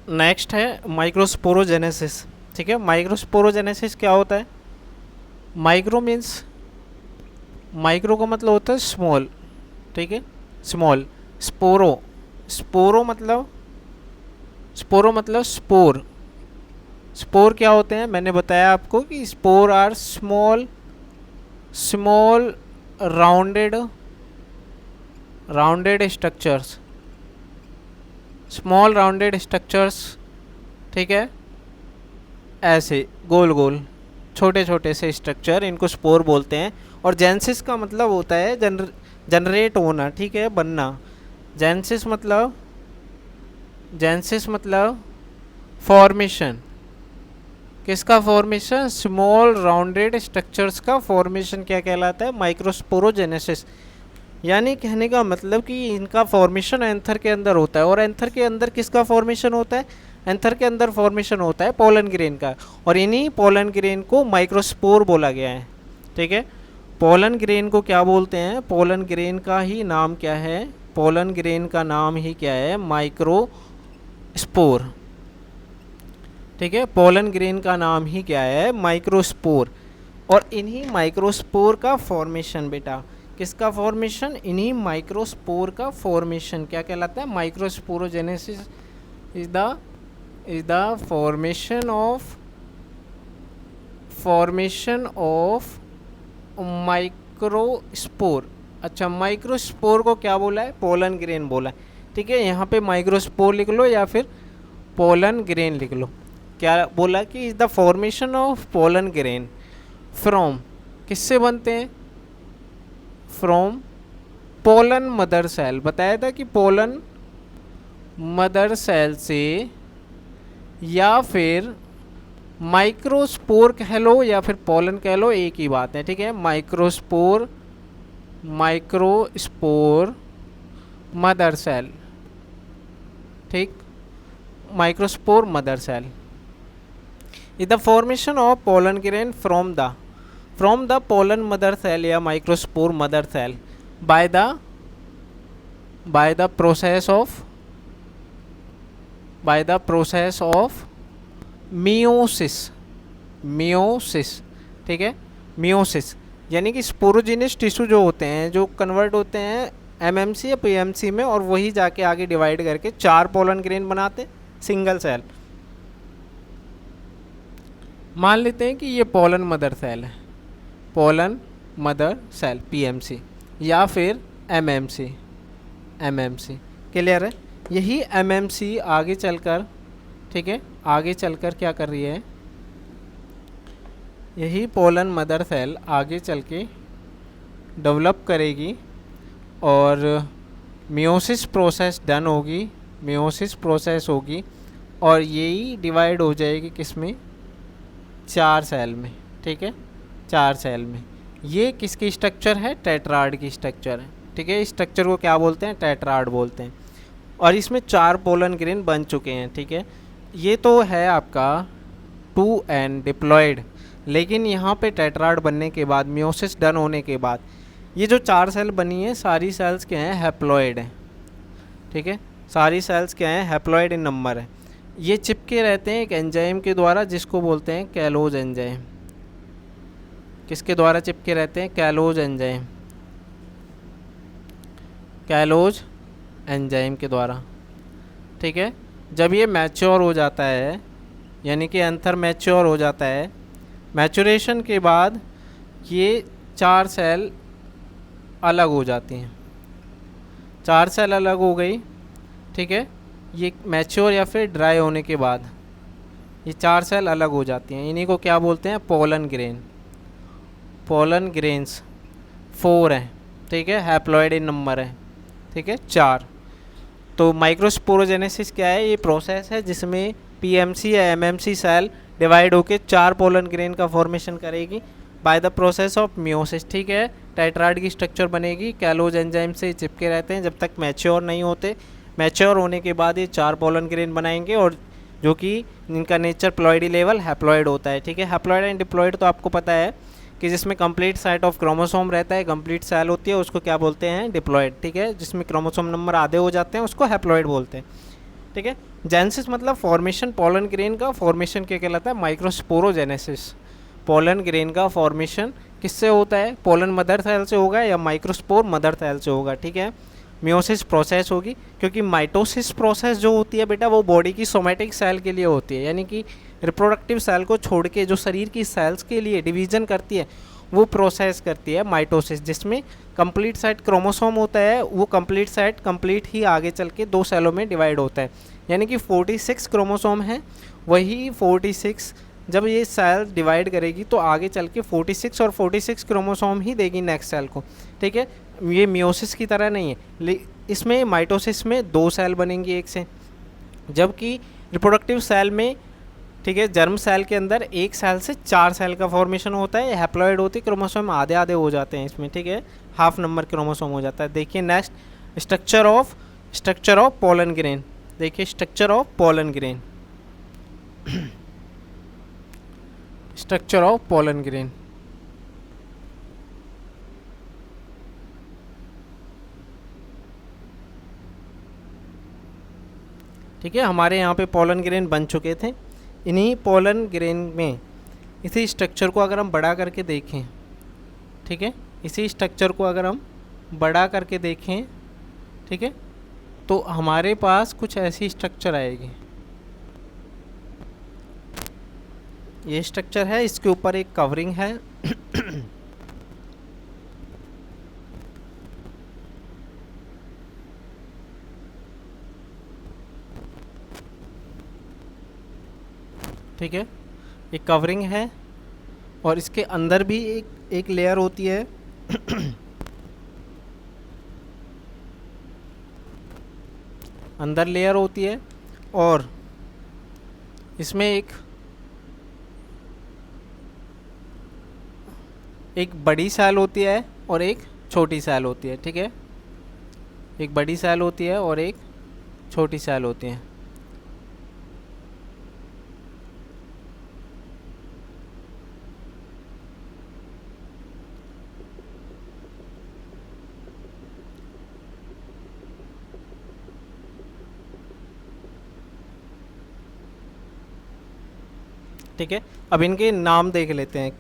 Next है microsporogenesis. ठीक है, माइक्रोस्पोरोजेनेसिस क्या होता है? माइक्रो मीन्स, माइक्रो का मतलब होता है स्मॉल, ठीक है, स्मॉल। स्पोरो, स्पोरो मतलब, स्पोरो मतलब स्पोर। स्पोर क्या होते हैं? मैंने बताया आपको कि spore are small, small rounded, rounded structures, small rounded structures. ठीक है, ऐसे गोल गोल छोटे छोटे से स्ट्रक्चर, इनको स्पोर बोलते हैं। और जेनेसिस का मतलब होता है जनरेट होना, ठीक है, बनना। जेनेसिस मतलब, जेनेसिस मतलब फॉर्मेशन। किसका फॉर्मेशन? स्मॉल राउंडेड स्ट्रक्चर्स का फॉर्मेशन क्या कहलाता है? माइक्रोस्पोरोजेनेसिस। यानी कहने का मतलब कि इनका फॉर्मेशन एंथर के अंदर होता है। और एंथर के अंदर किसका फॉर्मेशन होता है? एंथर के अंदर फॉर्मेशन होता है पोलन ग्रेन का। और इन्हीं पोलन ग्रेन को माइक्रोस्पोर बोला गया है। ठीक है, पोलन ग्रेन को क्या बोलते हैं? पोलन ग्रेन का ही नाम क्या है? पोलन ग्रेन का नाम ही क्या है? माइक्रोस्पोर। ठीक है, पोलन ग्रेन का नाम ही क्या है? माइक्रोस्पोर। और इन्हीं माइक्रोस्पोर का फॉर्मेशन बेटा, किसका फॉर्मेशन? इन्हीं माइक्रोस्पोर का फॉर्मेशन क्या कहलाता है? Microsporogenesis is the formation of microspore. अच्छा, माइक्रोस्पोर को क्या बोला है? पोलन ग्रेन बोला है। ठीक है, यहाँ पे माइक्रोस्पोर लिख लो या फिर पोलन ग्रेन लिख लो। क्या बोला कि is the formation of pollen grain from, किससे बनते हैं? From pollen mother cell. बताया था कि पोलन मदर सेल से, या फिर माइक्रोस्पोर कह लो या फिर पोलन कह लो, एक ही बात है। ठीक है, माइक्रोस्पोर, माइक्रोस्पोर मदर सेल। ठीक, microspore mother cell is the formation of pollen grain from the pollen mother cell या microspore mother cell by the process of meiosis. ठीक है, मियोसिस यानी कि स्पोरोजिनस टिश्यू जो होते हैं, जो कन्वर्ट होते हैं एमएमसी या पीएमसी में, और वही जाके आगे डिवाइड करके 4 पोलन ग्रेन बनाते सिंगल सेल। मान लेते हैं कि ये पोलन मदर सेल है, पोलन मदर सेल पीएमसी या फिर एमएमसी। क्लियर है? यही एमएमसी आगे चलकर, ठीक है, आगे चलकर क्या कर रही है? यही पोलन मदर सेल आगे चल के डेवलप करेगी और मियोसिस प्रोसेस डन होगी, मियोसिस प्रोसेस होगी, और यही डिवाइड हो जाएगी किसमें? 4 सेल में। ठीक है, 4 सेल में। ये किसकी स्ट्रक्चर है? टेट्राड की स्ट्रक्चर है। ठीक है, इस स्ट्रक्चर को क्या बोलते हैं? टेट्राड बोलते हैं। और इसमें 4 पोलन ग्रेन बन चुके हैं। ठीक है, ये तो है आपका 2n डिप्लॉयड, लेकिन यहाँ पे टेट्राड बनने के बाद, मियोसिस डन होने के बाद, ये जो 4 सेल बनी है, सारी सेल्स क्या हैं? हैप्लॉयड हैं। ठीक है, सारी सेल्स क्या हैं? हैप्लॉयड इन नंबर है। ये चिपके रहते हैं एक एंजाइम के द्वारा जिसको बोलते हैं कैलोज एंजाइम। किसके द्वारा चिपके रहते हैं? कैलोज एंजाइम, कैलोज एंजाइम के द्वारा। ठीक है, जब ये मैच्योर हो जाता है, यानी कि एंथर मैच्योर हो जाता है, मैच्योरेशन के बाद ये 4 सेल अलग हो जाती हैं। 4 सेल अलग हो गई। ठीक है, ये मैच्योर या फिर ड्राई होने के बाद ये 4 सेल अलग हो जाती हैं। इन्हीं को क्या बोलते हैं? Pollen grain. पोलन ग्रेन्स 4 हैं। ठीक है, हैप्लॉयड इन नंबर है। ठीक है, 4। तो माइक्रोस्पोरोजेनेसिस क्या है? ये प्रोसेस है जिसमें पीएमसी या एमएमसी सेल डिवाइड होकर 4 पोलन ग्रेन का फॉर्मेशन करेगी bye the process of meiosis. ठीक है, टेट्राड की स्ट्रक्चर बनेगी, कैलोज एंजाइम से चिपके रहते हैं जब तक मैच्योर नहीं होते। मैच्योर होने के बाद ये 4 पोलन ग्रेन बनाएंगे, और जो कि इनका नेचर प्लॉइडी लेवल हैप्लॉइड होता है। ठीक है, हैप्लॉइड एंड डिप्लॉइड तो आपको पता है कि जिसमें कंप्लीट साइट ऑफ क्रोमोसोम रहता है, कंप्लीट सेल होती है, उसको क्या बोलते हैं? डिप्लॉइड। ठीक है, जिसमें क्रोमोसोम नंबर आधे हो जाते हैं उसको हैप्लॉइड बोलते हैं। ठीक है। जेनेसिस मतलब फॉर्मेशन, पोलन ग्रेन का फॉर्मेशन क्या कहलाता है? माइक्रोस्पोरोजेनेसिस। पोलन ग्रेन का फॉर्मेशन किससे होता है? पोलन मदर सेल से होगा या माइक्रोस्पोर मदर सेल से होगा, ठीक है। मियोसिस प्रोसेस होगी, क्योंकि माइटोसिस प्रोसेस जो होती है बेटा वो बॉडी की सोमेटिक सेल के लिए होती है, यानी कि रिप्रोडक्टिव सेल को छोड़ के जो शरीर की सेल्स के लिए डिवीजन करती है वो प्रोसेस करती है माइटोसिस, जिसमें कंप्लीट सेट क्रोमोसोम होता है। वो कंप्लीट सेट कंप्लीट ही आगे चल के 2 सेलों में डिवाइड होता है, यानी कि 46 क्रोमोसोम है, वही 46 जब ये सेल डिवाइड करेगी तो आगे चल के 46 और 46 क्रोमोसोम ही देगी नेक्स्ट सेल को, ठीक है। ये मियोसिस की तरह नहीं है, इसमें माइटोसिस में 2 सेल बनेंगी एक से, जबकि रिप्रोडक्टिव सेल में, ठीक है, जर्म सेल के अंदर एक सेल से 4 सेल का फॉर्मेशन होता है। हैप्लॉइड होती है, क्रोमोसोम आधे आधे हो जाते हैं इसमें, ठीक है, हाफ नंबर क्रोमोसोम हो जाता है। देखिए next, structure of pollen grain. देखिए structure of pollen grain, structure of pollen grain. ठीक है, हमारे यहाँ पे पोलन ग्रेन बन चुके थे। इन्हीं पोलन ग्रेन में इसी स्ट्रक्चर को अगर हम बड़ा करके देखें, ठीक है, इसी स्ट्रक्चर को अगर हम बड़ा करके देखें, ठीक है, तो हमारे पास कुछ ऐसी स्ट्रक्चर आएगी। ये स्ट्रक्चर है, इसके ऊपर एक कवरिंग है ठीक है, एक कवरिंग है और इसके अंदर भी एक लेयर होती है अंदर लेयर होती है, और इसमें एक बड़ी सेल होती है और एक छोटी सेल होती है, ठीक है, एक बड़ी सेल होती है और एक छोटी सेल होती है। ठीक है, अब इनके नाम देख लेते हैं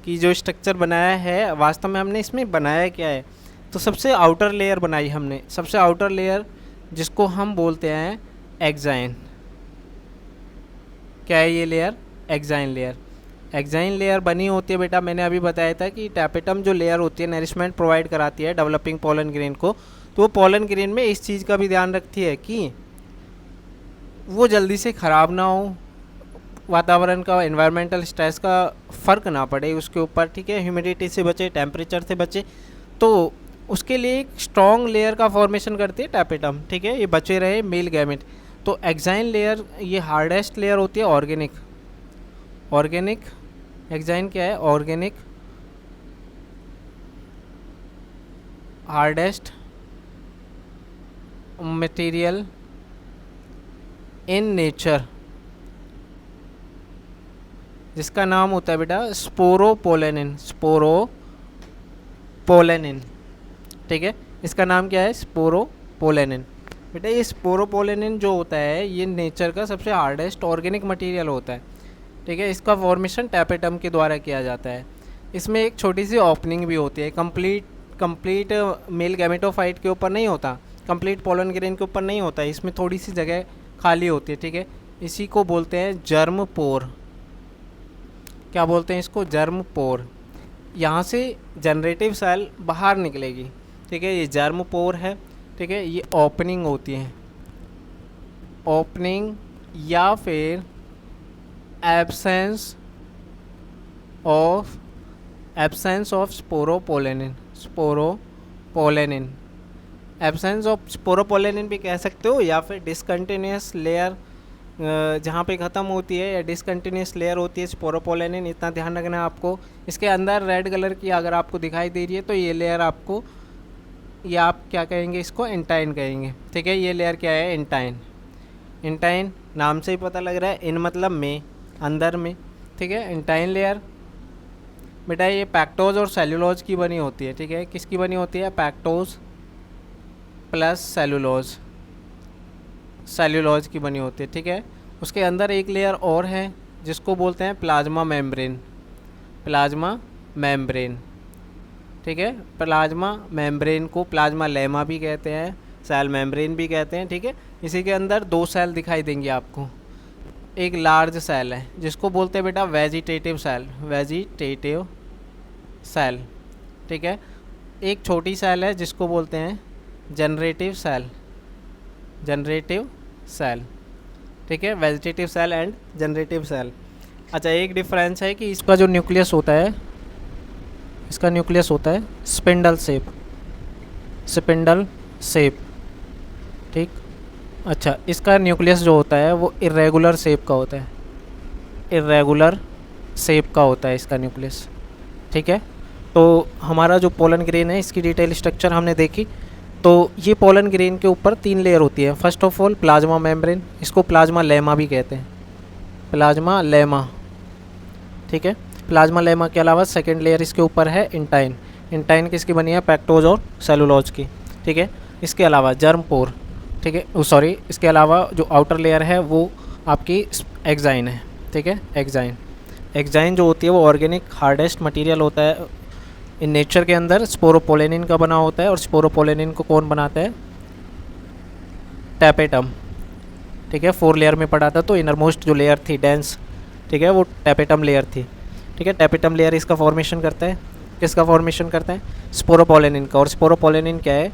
कि जो स्ट्रक्चर बनाया है वास्तव में हमने इसमें बनाया क्या है। तो सबसे आउटर लेयर बनाई हमने, सबसे आउटर लेयर जिसको हम बोलते हैं एक्साइन। क्या है ये layer? Exine layer. Exine layer बनी होती है बेटा, मैंने अभी बताया था कि टैपेटम जो लेयर होती है नरिशमेंट प्रोवाइड कराती है डेवलपिंग पोलन ग्रेन को, तो वो पोलन ग्रेन में इस चीज़ का भी ध्यान रखती है कि वो जल्दी से ख़राब ना हो, वातावरण का, एनवायरमेंटल स्ट्रेस का फ़र्क ना पड़े उसके ऊपर, ठीक है, ह्यूमिडिटी से बचे, टेम्परेचर से बचे, तो उसके लिए एक स्ट्रॉन्ग लेयर का फॉर्मेशन करती है टैपेटम, ठीक है, ये बचे रहे मेल गैमेट। तो एक्साइन लेयर ये हार्डेस्ट लेयर होती है ऑर्गेनिक। ऑर्गेनिक एक्साइन क्या है? Organic hardest material in nature, जिसका नाम होता है बेटा स्पोरोपोलेनिन। स्पोरोपोलेनिन, ठीक है, इसका नाम क्या है? स्पोरोपोलेनिन। बेटा ये स्पोरोपोलेनिन जो होता है ये नेचर का सबसे हार्डेस्ट ऑर्गेनिक मटेरियल होता है, ठीक है। इसका फॉर्मेशन टैपेटम के द्वारा किया जाता है। इसमें एक छोटी सी ओपनिंग भी होती है, कंप्लीट मेल गैमेटोफाइट के ऊपर नहीं होता, कंप्लीट पोलन ग्रेन के ऊपर नहीं होता है, इसमें थोड़ी सी जगह खाली होती है, ठीक है। इसी को बोलते हैं जर्म पोर। क्या बोलते हैं इसको? जर्म पोर। यहाँ से जनरेटिव सेल बाहर निकलेगी, ठीक है, ये जर्म पोर है, ठीक है। ये ओपनिंग होती है, ओपनिंग या फिर absence of sporopollenin. Absence of sporopollenin भी कह सकते हो, या फिर डिसकंटिन्यूस लेयर जहाँ पे ख़त्म होती है, या डिसकंटिन्यूस लेयर होती है स्पोरोपोलेनिन, इतना ध्यान रखना है आपको। इसके अंदर रेड कलर की अगर आपको दिखाई दे रही है तो ये लेयर आपको, या आप क्या कहेंगे इसको? एंटाइन कहेंगे, ठीक है। ये लेयर क्या है? एंटाइन। एंटाइन नाम से ही पता लग रहा है, इन मतलब में, अंदर में, ठीक है। एंटाइन लेयर बेटा ये पैक्टोज और सेलुलोज की बनी होती है, ठीक है। किसकी बनी होती है? पैक्टोज प्लस सेलुलोज। सेल्यूलोज की बनी होती है, ठीक है। उसके अंदर एक लेयर और है जिसको बोलते हैं प्लाज्मा मेम्ब्रेन, प्लाज्मा मेम्ब्रेन, ठीक है। प्लाज्मा मेम्ब्रेन को प्लाज्मा लेमा भी कहते हैं, सेल मेम्ब्रेन भी कहते हैं, ठीक है। इसी के अंदर दो सेल दिखाई देंगे आपको। एक लार्ज सेल है जिसको बोलते हैं बेटा वेजिटेटिव सेल, वेजिटेटिव सेल, ठीक है। एक छोटी सेल है जिसको बोलते हैं जनरेटिव सेल, जनरेटिव सेल, ठीक है। Vegetative cell and generative cell. अच्छा, एक डिफरेंस है कि इसका जो न्यूक्लियस होता है, इसका न्यूक्लियस होता है स्पिंडल शेप, स्पिंडल शेप, ठीक। अच्छा, इसका न्यूक्लियस जो होता है वो इरेगुलर शेप का होता है, इरेगुलर शेप का होता है इसका न्यूक्लियस, ठीक है। तो हमारा जो पोलन ग्रेन है इसकी डिटेल स्ट्रक्चर हमने देखी। तो ये पोलन ग्रेन के ऊपर 3 लेयर होती है। First of all plasma membrane, इसको प्लाज्मा लेमा भी कहते हैं, प्लाज्मा लेमा, ठीक है। प्लाज्मा लेमा के अलावा सेकेंड लेयर इसके ऊपर है इंटाइन, इंटाइन किसकी बनी है, पैक्टोज और सेलुलोज की, ठीक है। इसके अलावा जर्म पोर, ठीक है, सॉरी, इसके अलावा जो आउटर लेयर है वो आपकी एक्साइन है, ठीक है, एक्साइन। एक्साइन जो होती है वो ऑर्गेनिक हार्डेस्ट मटेरियल होता है इन नेचर के अंदर, स्पोरोपोलेनिन का बना होता है। और स्पोरोपोलेनिन को कौन बनाता है, टैपेटम, ठीक है। 4 लेयर में पड़ा था, तो इनरमोस्ट जो लेयर थी डेंस, ठीक है, वो टैपेटम लेयर थी, ठीक है। टैपेटम लेयर इसका फॉर्मेशन करता है, किसका फॉर्मेशन करता है, स्पोरोपोलेनिन का। और स्पोरोपोलेनिन क्या है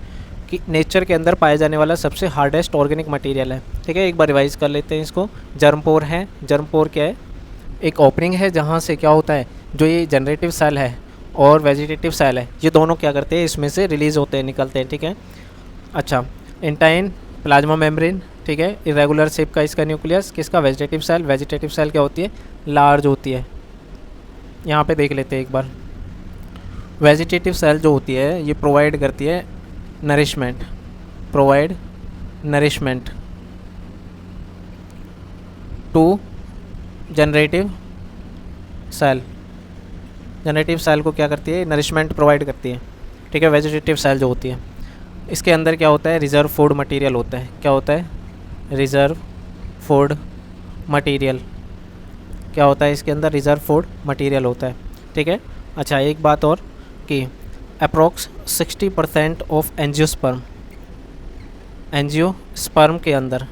कि नेचर के अंदर पाया जाने वाला सबसे हार्डेस्ट ऑर्गेनिक मटेरियल है, ठीक है। एक बार रिवाइज कर लेते हैं इसको। जर्मपोर है, जर्मपोर क्या है, एक ओपनिंग है जहाँ से क्या होता है, जो ये जनरेटिव सेल है और वेजिटेटिव सेल है, ये दोनों क्या करते हैं, इसमें से रिलीज़ होते हैं, निकलते हैं, ठीक है। अच्छा, इंटाइन प्लाज्मा मेम्ब्रेन, ठीक है, इरेगुलर शेप का इसका न्यूक्लियस, किसका, वेजिटेटिव सेल। वेजिटेटिव सेल क्या होती है, लार्ज होती है। यहाँ पे देख लेते हैं एक बार। वेजिटेटिव सेल जो होती है ये प्रोवाइड करती है nourishment, provide nourishment to generative cell. Generative cell को क्या करती है, नरिशमेंट प्रोवाइड करती है, ठीक है। वेजिटेटिव सेल जो होती है इसके अंदर क्या होता है, रिजर्व फूड मटेरियल होता है। क्या होता है, रिजर्व फूड मटेरियल, क्या होता है इसके अंदर, रिजर्व फूड मटेरियल होता है, ठीक है। अच्छा, एक बात और कि अप्रोक्स 60% ऑफ एंजियोस्पर्म, एंजियोस्पर्म के अंदर,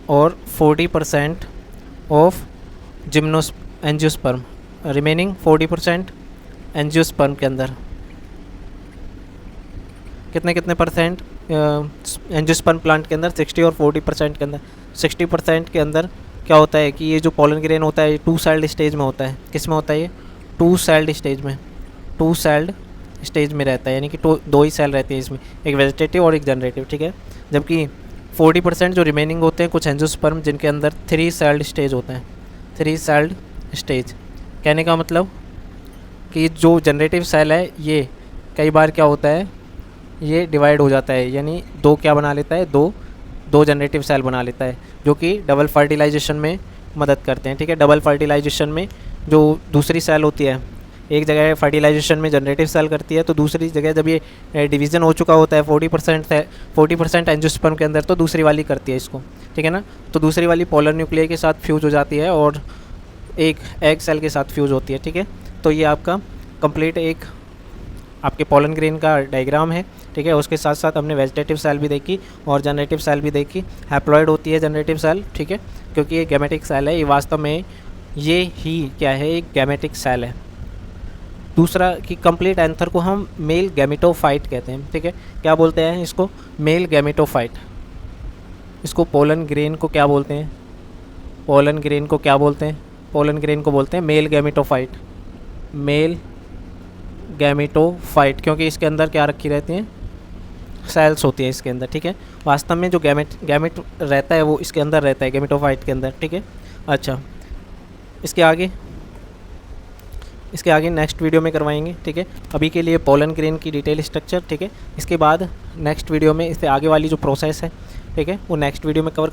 और 40% ऑफ एंजियोस्पर्म, रिमेनिंग 40% एंजियोस्पर्म के अंदर कितने कितने परसेंट, एंजियोस्पर्म प्लांट के अंदर 60 और 40% के अंदर। 60% के अंदर क्या होता है कि ये जो पोलन ग्रेन होता है 2 सेल्ड स्टेज में होता है। किस में होता है ये, 2 सेल्ड स्टेज में, 2 सेल्ड स्टेज में रहता है, यानी कि 2 ही सेल रहते हैं इसमें, एक वेजिटेटिव और एक जनरेटिव, ठीक है। जबकि 40% जो रिमेनिंग होते हैं कुछ एंजियोस्पर्म जिनके अंदर 3 सेल्ड स्टेज होते हैं, 3 सेल्ड स्टेज। कहने का मतलब कि जो जनरेटिव सेल है ये कई बार क्या होता है, ये डिवाइड हो जाता है, यानी 2 क्या बना लेता है, दो जनरेटिव सेल बना लेता है, जो कि डबल फर्टिलाइजेशन में मदद करते हैं, ठीक है। डबल फर्टिलाइजेशन में जो दूसरी सेल होती है, एक जगह फर्टिलाइजेशन में जनरेटिव सेल करती है, तो दूसरी जगह जब ये डिवीज़न हो चुका होता है 40% एंजियोस्पर्म के अंदर, तो दूसरी वाली करती है इसको, ठीक है ना। तो दूसरी वाली पोलर न्यूक्लियर के साथ फ्यूज हो जाती है और एक एग सेल के साथ फ्यूज होती है, ठीक है। तो ये आपका कंप्लीट एक आपके पोलन ग्रेन का डायग्राम है, ठीक है। उसके साथ साथ हमने वेजिटेटिव सेल भी देखी और जनरेटिव सेल भी देखी। हैप्लॉइड होती है जनरेटिव सेल, ठीक है, क्योंकि ये गैमेटिक सेल है, ये वास्तव में ये ही क्या है, एक गैमेटिक सेल है। दूसरा कि कंप्लीट एंथर को हम मेल गैमेटोफाइट कहते हैं, ठीक है। क्या बोलते हैं इसको, मेल गैमेटोफाइट। इसको पोलन ग्रेन को क्या बोलते हैं, पोलन ग्रेन को क्या बोलते हैं, पोलन ग्रेन को बोलते हैं मेल गैमेटोफाइट, मेल गैमेटोफाइट, क्योंकि इसके अंदर क्या रखी रहती हैं, सेल्स होती है इसके अंदर, ठीक है। वास्तव में जो गैमेट रहता है वो इसके अंदर रहता है, गैमेटोफाइट के अंदर, ठीक है। अच्छा, इसके आगे नेक्स्ट वीडियो में करवाएंगे, ठीक है। अभी के लिए पोलन ग्रेन की डिटेल स्ट्रक्चर, ठीक है। इसके बाद नेक्स्ट वीडियो में इससे आगे वाली जो प्रोसेस है, ठीक है, वो नेक्स्ट वीडियो में कवर